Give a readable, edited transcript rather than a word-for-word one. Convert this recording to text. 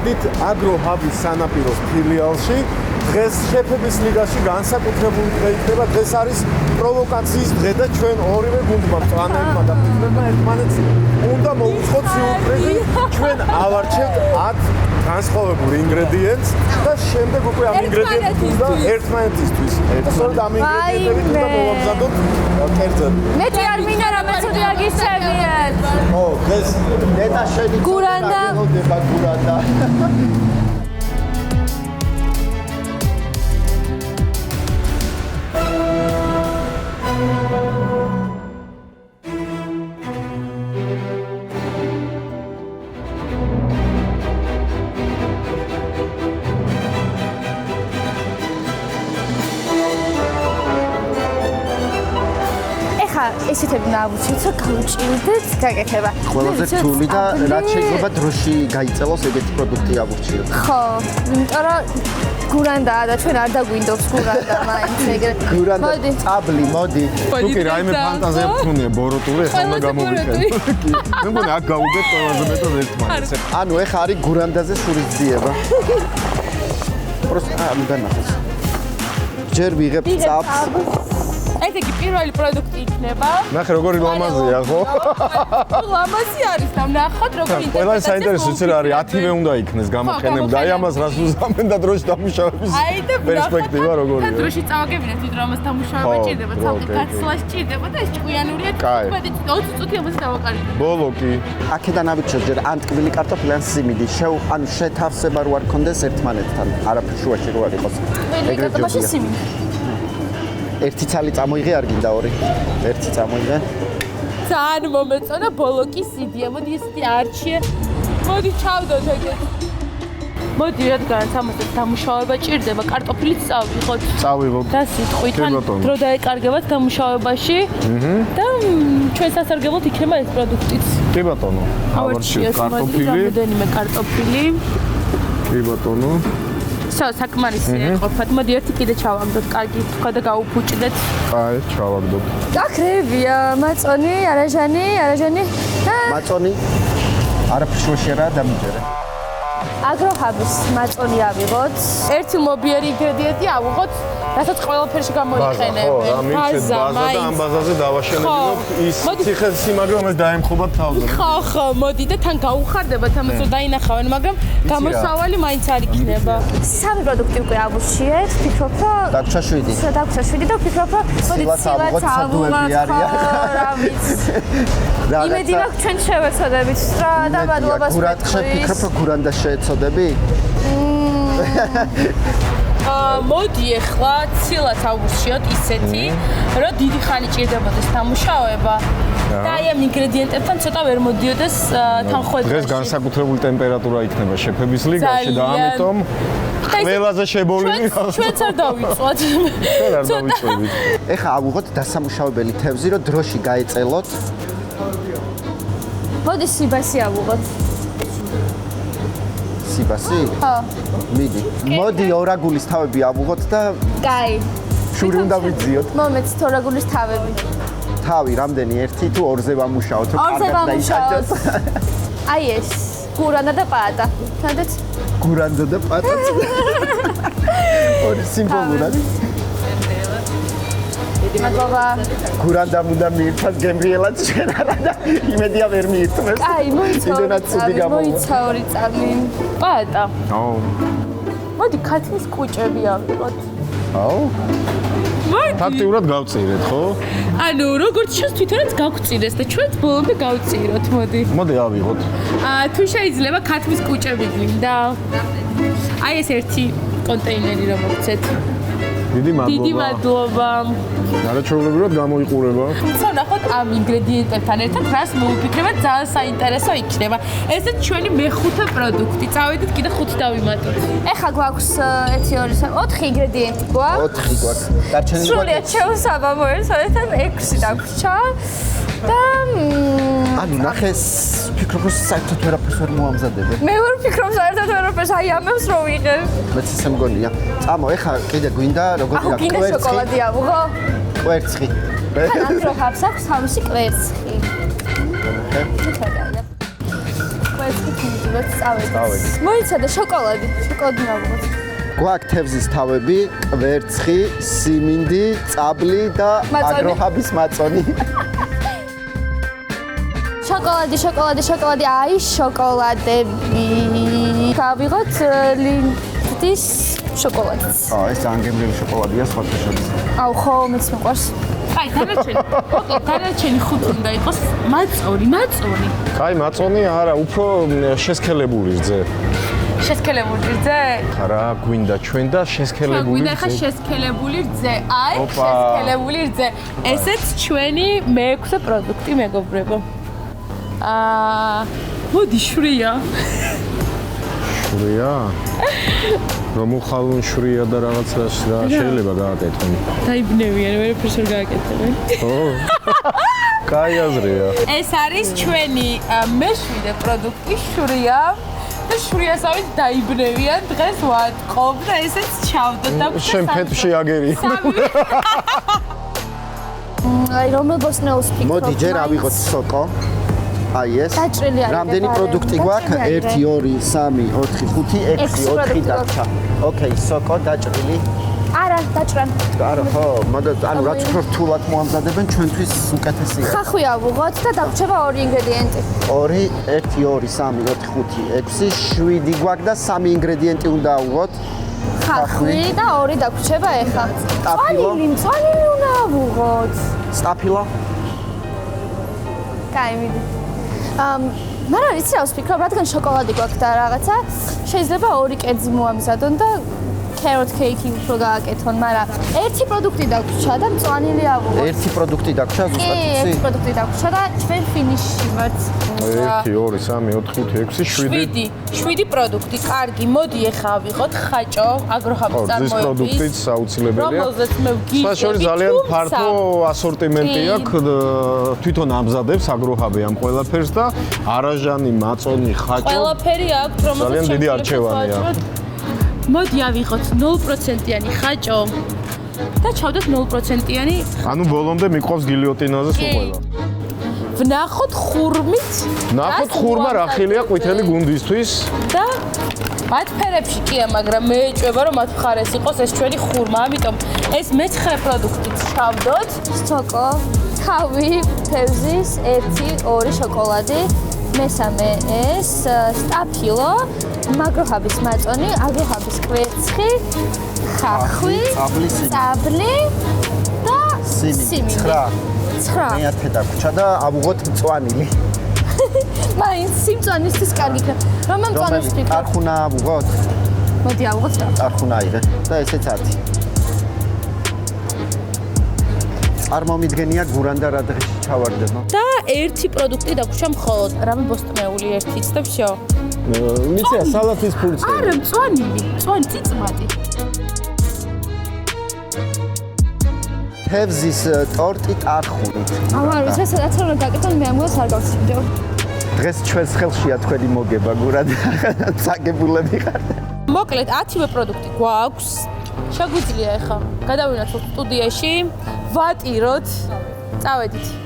მოვიდით აგროჰაბის სანაპიროს ფილიალში. დღეს შეფების ლიგაში განსაკუთრებული დღე იქნება. დღეს არის პროვოკაციის დღე და ჩვენ ორივე გუნდმა მწვანეებმა და ფეხბურთელმა ერთმანეთს უნდა მოუწყოთ სიურპრიზი. ჩვენ ავარჩევთ 10 განსხვავებულ ინგრედიენტს და შემდეგ უკვე ამ ინგრედიენტებს უნდა ერთმანეთისთვის. სწორედ ამ ინგრედიენტებით უნდა მოვამზადოთ კერძები. მეტი არ მინდა რა მეცოდი აგისცემიან. ო, დღეს ნეტა შენი გურანდა. გურანდა. ესეთები ნავუჩით, გავუჭირდეთ, გაკეთება. ყველაზე რთული და რაც შეიძლება დროში გაიწელოს ეგეთი პროდუქტი ავურჩიოთ. ხო, იმიტომ რომ გურანდაა და ჩვენ არ დაგვინდობს გურანდა მაინც ეგრე. გურანდა წაბლი, მოდი. თუ კი რაიმე ფანტაზია გქონია ბოროტული, ეხლა უნდა გამოვიყენო. მე მგონი აქ გავუგეთ ყველაზე მეტად ერთმანეთს. ანუ ეხა არის გურანდაზე სურისძიება. პროსტა ამგანახოს. ჯერ ვიღებ წაბლს. ეს იგი პირველი პროდუქტი იქნება. ნახე როგორი ლამაზია, ხო? ლამაზი არის და ნახოთ როგორი ინტერესია. ყველანი საინტერესო ის არის 10-ვე უნდა იქნეს გამოყენებ და აი ამას რას უზამენ და დროში დამუშავების პერსპექტივა როგორია. დროში წავაგებინეთ ვიდრე ამას დამუშავება ჭირდება, ცალკე გაცვლა სჭირდება და ეს ჭკვიანურია. 20 წუთი ამას დავაკარით. ბოლო კი. აქედან ავიჩო ჯერ ან ტკბილი კარტოფილი ან სიმინდი. ანუ შეთავსება რო არ კონდეს ერთმანეთთან, არაფერ შუაში რო არ იყოს. ეგრე ჯობია. სიმინდი. ერთი ცალი წამოიღე არ გინდა ორი. ერთი წამოიღე. ძალიან მომეწონა ბოლოკი სიდია. მოდი ესეთი არჩია. მოდი ჩავდოთ ეგეთ. მოდი რადგანაც ამასაც დამუშავება ჭირდება, კარტოფილიც წავიღოთ. წავიღოთ. და სიტყვითან დრო დაეკარგებათ დამუშავებაში. და ჩვენ სასარგებლოდ იქნება ეს პროდუქტიც. კი ბატონო. ავარჩიოთ კარტოფილი. რამდენიმე კარტოფილი. კი ბატონო. საკმარისია ყოფათ. მოდი ერთი კიდე ჩავაგდოთ, კარგი თქვა და გაუფუჭდეთ. აი, ჩავაგდოთ. აკრებია, მაწონი, არაჟანი. მაწონი არაფერ შუაში არა დამიჯერე. აგროჰაბის მაწონი ავიღოთ. ერთი მობიერი ინგრედიენტი ავიღოთ, რასაც ყველაფერში გამოიყენებენ. ბაზა და ამ ბაზაზე დავაშენებინოთ ის ციხესიმაგრე ამას დაემხობათ თავზე. ხო, მოდი და თან გაუხარდებათ ამას რომ დაინახავენ, მაგრამ გამოსავალი მაინც არ იქნება. სამი პროდუქტი უკვე ავურჩიეთ, ვფიქრობ, რომ დაგვრჩა 7. დაგვრჩა 7 და ვფიქრობ, რომ მოდი ცილაც ავუღოთ. რა ვიცი. იმედი მაქვს ჩვენ შევეცოდებით რა და მადლობას გურანდას ვფიქრობ, რომ გურანდას შეეცოდები? მოდი ახლა ცილაც ავურჩიოთ ისეთი, რომ დიდი ხანი ჭირდებოდეს დამუშავება. და აი ამ ინგრედიენტებთან ცოტა ვერ მოდიოდეს თანხმოებაში. დღეს განსაკუთრებული ტემპერატურა იქნება შეფების ლიგაში და ამიტომ ყველაზე შებოლილი ჩვენც არ დავიწვათ. არ დავიწვევით. ეხა ავუღოთ დასამუშავებელი თევზი, რომ დროში გაეწელოთ. მოდი სიბასი ავუღოთ. სიბასი? ხო. მიდი. მოდი ორაგულის თავები ავუღოთ და კაი. შური უნდა ვიძიოთ. მომეც თორაგულის თავები. თავი რამდენი? ერთი თუ ორზე ვამუშაოთ, რომ ორზე კარგად დაიშაჭოს. აი ეს გურანდა და პატა. სადაც გურანდა და პატა. ორი სიმბოლურად. დიდი მადლობა. გურანდა უნდა მიირთვას გემრიელად ჩვენ არა და იმედია ვერ მიირთმეს. აი, მოიცა ორი წამი. პატა. აუ. მოდი ქათმის კუჭები ავიღოთ. აუ. ფაქტიურად გავწირეთ, ხო? ანუ როგორც შეს თვითონაც გავწირეს და ჩვენც ბოლომდე გავწიროთ, მოდი. მოდი ავიღოთ. თუ შეიძლება ქათმის კუჭები გინდა. აი ეს ერთი კონტეინერი რომ მოგცეთ. დიდი დიდი მადლობა. არაჩვეულებრივად გამოიყურება. თუმცა ნახოთ ამ ინგრედიენტებთან ერთად რას მოვიფიქრებთ, ძალიან საინტერესო იქნება. ესეც ჩვენი მეხუთე პროდუქტი. წავედით კიდე 5 დავიმატოთ. ეხა გვაქვს 1 2 3 4 ინგრედიენტი გვაქვს. 4 გვაქვს. დარჩენილი სრულიად შევსაბამო ერთად 6 დაგვრჩა. და ანუ ნახეს ვფიქრობ რომ საერთოდ ვერაფერს ვერ მოამზადებე. მე ვერ ვფიქრობ საერთოდ ვერაფერს აი ამებს რო ვიღებ. მეც ისე მგონია. წამო, ეხა კიდე გვინდა როგორი აქვს კიდე შოკოლადი ავუღო? კვერცხი. თან აკროჰაბს აქვს თავისი კვერცხი. კვერცხი მივიღოთ, წავედით. მოიცადე შოკოლადი მივიღოთ. გვაქვს თევზის თავები, კვერცხი, სიმინდი, წაბლი და აგროჰაბის მაწონი. შოკოლადი, აი შოკოლადები. გავიღოთ ლინდის შოკოლადიც. ეს ანგემრიელი შოკოლადია სხვათა შორის. აუ, ხო, მეც მიყვარს. აი, დანარჩენი ხუთი უნდა იყოს მაწონი. კაი, მაწონი არა, უფრო შესქელებული რძე. შესქელებული რძე? რა გვინდა ჩვენ და შესქელებული გვინდა ხა შესქელებული რძე. აი, შესქელებული რძე. ესეც ჩვენი მეექვსე პროდუქტი, მეგობრებო. მოდი შვრია. შვრია? რომ ხალუნ შვრია და რაღაც რა შეიძლება გააკეთონ. დაიბნევიან, ვერაფერს ვერ გააკეთებენ. ო. კაი აზრია. ეს არის ჩვენი მეშვიდე პროდუქტი შვრია. და შვრიასავით დაიბნევიან, დღეს ვატყობ და ესეც ჩავდოთ და შენ ფეთში აგერია. აი რომელ ბოსნეულს ფიქრობ? მოდი ჯერ ავიღოთ სოკო. აი ეს. დაჭრილი არის. რამდენი პროდუქტი გვაქვს? 1 2 3 4 5 6 4 დარჩა. ოკეი, სოკო დაჭრილი. არა, დაჭრან. არა, ხო, მაგრამ ანუ რაც უფრო რთულად მოამზადებენ, ჩვენთვის უკეთესია. ხახვი ავიღოთ და დაგვრჩება 2 ინგრედიენტი. 2 1 2 3 4 5 6 7 გვაქვს და 3 ინგრედიენტი უნდა ავიღოთ. ხახვი და 2 დაგვრჩება ეხა. სტაფილო. მწვანილი უნდა ავიღოთ. სტაფილო. კაი, მიდი. მაგრამ იცი რა ვფიქრობ, რადგან შოკოლადი გვაქვს და რაღაცა, შეიძლება 2 კერძი მოამზადონ და carrot cake-ი უფრო გააკეთონ, მაგრამ ერთი პროდუქტი დაგვრჩა და მწვანილი ავიღოთ. ერთი პროდუქტი დაგვრჩა ზუსტად იცი? ერთი პროდუქტი დაგვრჩა და ჩვენ ფინიშში ვართ. 1 2 3 4 5 6 7 პროდუქტი. კარგი, მოდი ეხა ავიღოთ ხაჭო, აგროჰაბის ზის პროდუქტიც წარმოების. აუცილებელია. რომელზეც მე ვგიჟდები. საშუალო ძალიან ფართო ასორტიმენტი აქვს, თვითონ ამზადებს აგროჰაბი ამ ყველაფერს და არაჟანი, მაწონი, ხაჭო. ყველაფერი აქვს, რომელზეც ძალიან დიდი არჩევანია. მოდი ავიღოთ 0%-იანი ხაჭო და ჩავდოთ 0%-იანი. ანუ ბოლომდე მიყვავს გილიოტინაზე სულ ყველა. ვნახოთ ხურმით. ნახოთ ხურმა რა ხილია ყვითელი გუნდისთვის. და მათ ფერებში კია, მაგრამ მე ეჭვება რომ მათ მხარეს იყოს ეს ჩვენი ხურმა, ამიტომ ეს მე-9 პროდუქტით ჩავდოთ. სოკო, თავი, თევზის, 1 2 შოკოლადი, მესამე ეს სტაფილო, აგროჰაბის მაწონი, აგროჰაბის კვერცხი, ხახვი, წაბლი და სიმინდი. 9. მეათე დაგვრჩა და ავიღოთ მწვანილი. მაინც სიმწვანისთვის კარგი იქნება. რომელ მწვანეს ვფიქრობ? ტარხუნა ავიღოთ? მოდი ავიღოთ და. ტარხუნა აიღე და ესეც 10. წარმომიდგენია გურანდა რა დღეში ჩავარდება. და ერთი პროდუქტი დაგვრჩა მხოლოდ. რამე ბოსტნეული ერთიც და всё. მიცია სალათის ფურცელი. არა, მწვანილი, წიწმატი. თევზის ტორტი ტარხუნით. არ ვიცი, სადაც უნდა გაკეთონ, მე ამას არ გავსინჯო. დღეს ჩვენს ხელშია თქვენი მოგება გურანდა. წაგებულები ხართ. მოკლედ 10-ვე პროდუქტი გვაქვს. შეგვიძლია ახლა გადავინაცვლოთ სტუდიაში, ვატიროთ. წავედით.